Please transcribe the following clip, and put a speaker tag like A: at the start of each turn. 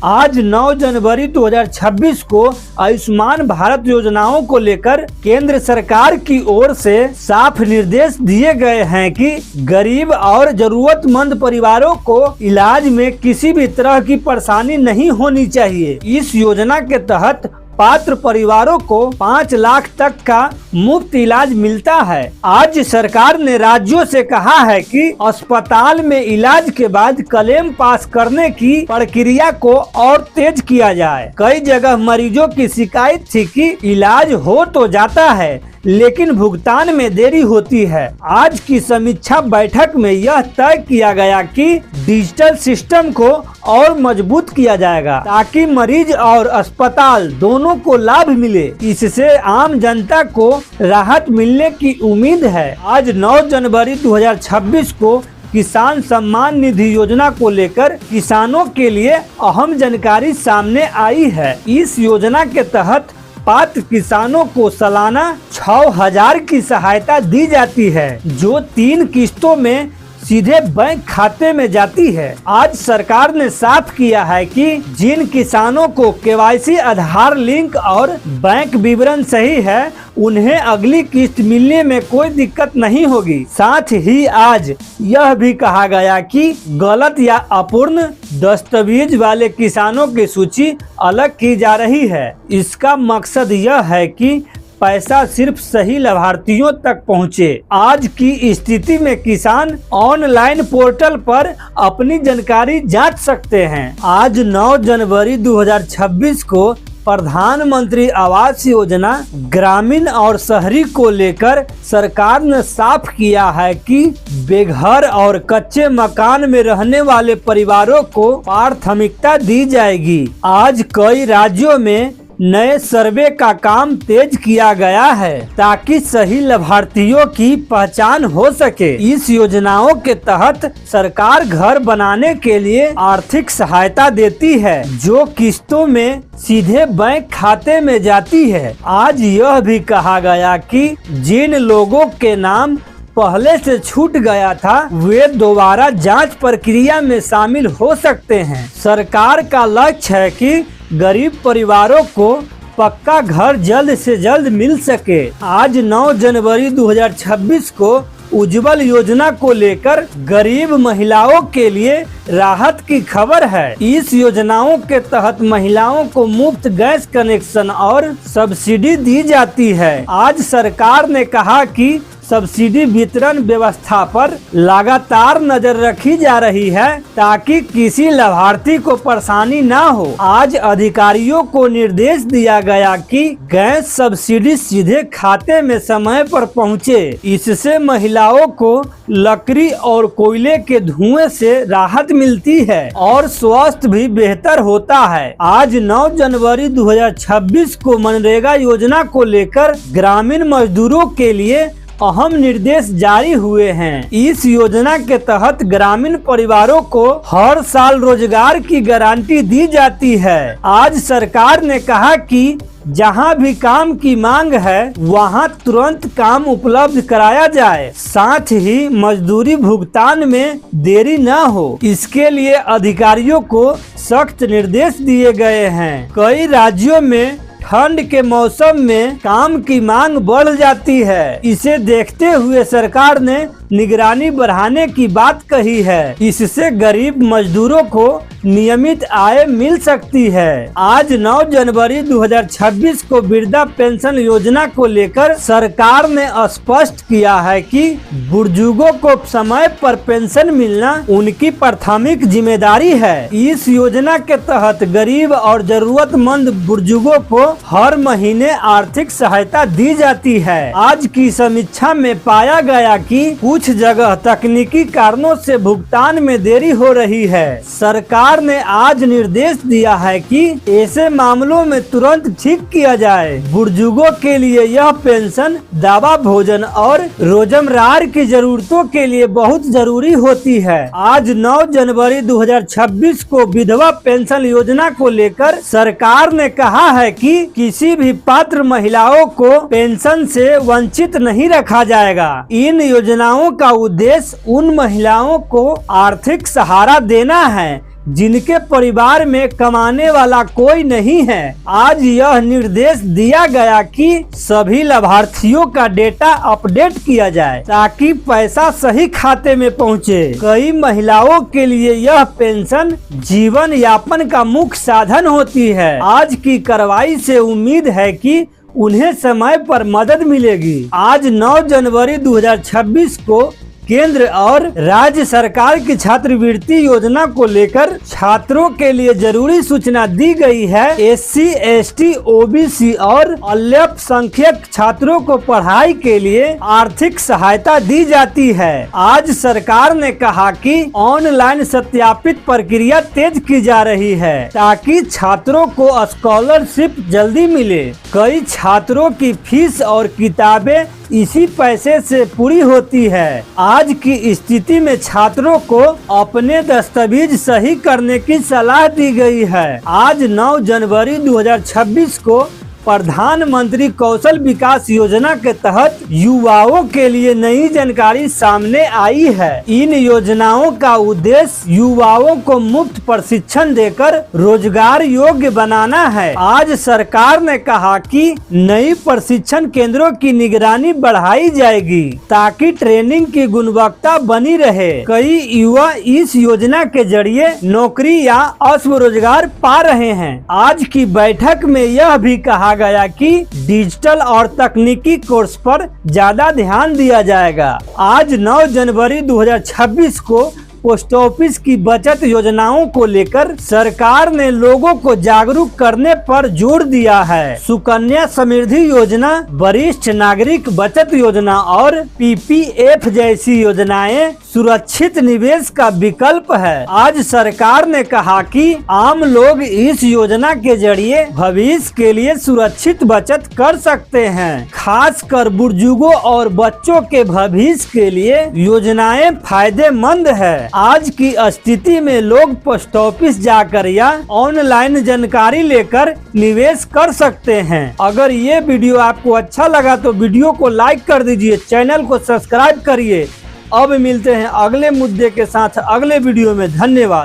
A: आज 9 जनवरी 2026 को आयुष्मान भारत योजनाओं को लेकर केंद्र सरकार की ओर से साफ निर्देश दिए गए हैं कि गरीब और जरूरतमंद परिवारों को इलाज में किसी भी तरह की परेशानी नहीं होनी चाहिए। इस योजना के तहत पात्र परिवारों को 5 लाख तक का मुफ्त इलाज मिलता है। आज सरकार ने राज्यों से कहा है कि अस्पताल में इलाज के बाद क्लेम पास करने की प्रक्रिया को और तेज किया जाए। कई जगह मरीजों की शिकायत थी कि इलाज हो तो जाता है लेकिन भुगतान में देरी होती है। आज की समीक्षा बैठक में यह तय किया गया कि डिजिटल सिस्टम को और मजबूत किया जाएगा ताकि मरीज और अस्पताल दोनों को लाभ मिले। इससे आम जनता को राहत मिलने की उम्मीद है। आज 9 जनवरी 2026 को किसान सम्मान निधि योजना को लेकर किसानों के लिए अहम जानकारी सामने आई है। इस योजना के तहत पात्र किसानों को सालाना 6,000 की सहायता दी जाती है जो 3 किस्तों में सीधे बैंक खाते में जाती है। आज सरकार ने साफ किया है कि जिन किसानों को केवाईसी आधार लिंक और बैंक विवरण सही है उन्हें अगली किस्त मिलने में कोई दिक्कत नहीं होगी। साथ ही आज यह भी कहा गया कि गलत या अपूर्ण दस्तावेज वाले किसानों की सूची अलग की जा रही है। इसका मकसद यह है कि पैसा सिर्फ सही लाभार्थियों तक पहुंचे। आज की स्थिति में किसान ऑनलाइन पोर्टल पर अपनी जानकारी जांच सकते हैं। आज 9 जनवरी 2026 को प्रधानमंत्री आवास योजना ग्रामीण और शहरी को लेकर सरकार ने साफ किया है कि बेघर और कच्चे मकान में रहने वाले परिवारों को प्राथमिकता दी जाएगी। आज कई राज्यों में नए सर्वे का काम तेज किया गया है ताकि सही लाभार्थियों की पहचान हो सके। इस योजनाओं के तहत सरकार घर बनाने के लिए आर्थिक सहायता देती है जो किस्तों में सीधे बैंक खाते में जाती है। आज यह भी कहा गया कि जिन लोगों के नाम पहले से छूट गया था वे दोबारा जांच प्रक्रिया में शामिल हो सकते हैं। सरकार का लक्ष्य है कि गरीब परिवारों को पक्का घर जल्द से जल्द मिल सके। आज 9 जनवरी 2026 को उज्जवल योजना को लेकर गरीब महिलाओं के लिए राहत की खबर है। इस योजनाओं के तहत महिलाओं को मुफ्त गैस कनेक्शन और सब्सिडी दी जाती है। आज सरकार ने कहा कि सब्सिडी वितरण व्यवस्था पर लगातार नजर रखी जा रही है ताकि किसी लाभार्थी को परेशानी ना हो। आज अधिकारियों को निर्देश दिया गया कि गैस सब्सिडी सीधे खाते में समय पर पहुंचे। इससे महिलाओं को लकड़ी और कोयले के धुएं से राहत मिलती है और स्वास्थ्य भी बेहतर होता है। आज 9 जनवरी 2026 को मनरेगा योजना को लेकर ग्रामीण मजदूरों के लिए अहम निर्देश जारी हुए हैं। इस योजना के तहत ग्रामीण परिवारों को हर साल रोजगार की गारंटी दी जाती है। आज सरकार ने कहा कि जहां भी काम की मांग है वहां तुरंत काम उपलब्ध कराया जाए, साथ ही मजदूरी भुगतान में देरी न हो। इसके लिए अधिकारियों को सख्त निर्देश दिए गए हैं। कई राज्यों में ठंड के मौसम में काम की मांग बढ़ जाती है। इसे देखते हुए सरकार ने निगरानी बढ़ाने की बात कही है। इससे गरीब मजदूरों को नियमित आय मिल सकती है। आज 9 जनवरी 2026 को वृद्धा पेंशन योजना को लेकर सरकार ने स्पष्ट किया है कि बुजुर्गों को समय पर पेंशन मिलना उनकी प्राथमिक जिम्मेदारी है। इस योजना के तहत गरीब और जरूरतमंद बुजुर्गों को हर महीने आर्थिक सहायता दी जाती है। आज की समीक्षा में पाया गया कि कुछ जगह तकनीकी कारणों से भुगतान में देरी हो रही है। सरकार ने आज निर्देश दिया है कि ऐसे मामलों में तुरंत ठीक किया जाए। बुजुर्गों के लिए यह पेंशन दवा, भोजन और रोजमर्रा की जरूरतों के लिए बहुत जरूरी होती है। आज 9 जनवरी 2026 को विधवा पेंशन योजना को लेकर सरकार ने कहा है कि किसी भी पात्र महिलाओं को पेंशन से वंचित नहीं रखा जाएगा। इन योजनाओं का उद्देश्य उन महिलाओं को आर्थिक सहारा देना है जिनके परिवार में कमाने वाला कोई नहीं है। आज यह निर्देश दिया गया कि सभी लाभार्थियों का डेटा अपडेट किया जाए ताकि पैसा सही खाते में पहुंचे। कई महिलाओं के लिए यह पेंशन जीवन यापन का मुख्य साधन होती है। आज की कार्रवाई से उम्मीद है कि उन्हें समय पर मदद मिलेगी। आज 9 जनवरी 2026 को केंद्र और राज्य सरकार की छात्रवृत्ति योजना को लेकर छात्रों के लिए जरूरी सूचना दी गई है। SC, ST, OBC और अल्पसंख्यक छात्रों को पढ़ाई के लिए आर्थिक सहायता दी जाती है। आज सरकार ने कहा कि ऑनलाइन सत्यापित प्रक्रिया तेज की जा रही है ताकि छात्रों को स्कॉलरशिप जल्दी मिले। कई छात्रों की फीस और किताबें इसी पैसे से पूरी होती है। आज की स्थिति में छात्रों को अपने दस्तावेज सही करने की सलाह दी गई है। आज 9 जनवरी 2026 को प्रधानमंत्री कौशल विकास योजना के तहत युवाओं के लिए नई जानकारी सामने आई है। इन योजनाओं का उद्देश्य युवाओं को मुफ्त प्रशिक्षण देकर रोजगार योग्य बनाना है। आज सरकार ने कहा कि नई प्रशिक्षण केंद्रों की निगरानी बढ़ाई जाएगी ताकि ट्रेनिंग की गुणवत्ता बनी रहे। कई युवा इस योजना के जरिए नौकरी या स्वरोजगार पा रहे हैं। आज की बैठक में यह भी कहा गया कि डिजिटल और तकनीकी कोर्स पर ज्यादा ध्यान दिया जाएगा। आज 9 जनवरी 2026 को पोस्ट ऑफिस की बचत योजनाओं को लेकर सरकार ने लोगों को जागरूक करने पर जोर दिया है। सुकन्या समृद्धि योजना, वरिष्ठ नागरिक बचत योजना और PPF जैसी योजनाएं सुरक्षित निवेश का विकल्प है। आज सरकार ने कहा कि आम लोग इस योजना के जरिए भविष्य के लिए सुरक्षित बचत कर सकते हैं। खासकर बुजुर्गों और बच्चों के भविष्य के लिए योजनाएं फायदेमंद है। आज की स्थिति में लोग पोस्ट ऑफिस जाकर या ऑनलाइन जानकारी लेकर निवेश कर सकते हैं। अगर ये वीडियो आपको अच्छा लगा तो वीडियो को लाइक कर दीजिए, चैनल को सब्सक्राइब करिए। अब मिलते हैं अगले मुद्दे के साथ अगले वीडियो में। धन्यवाद।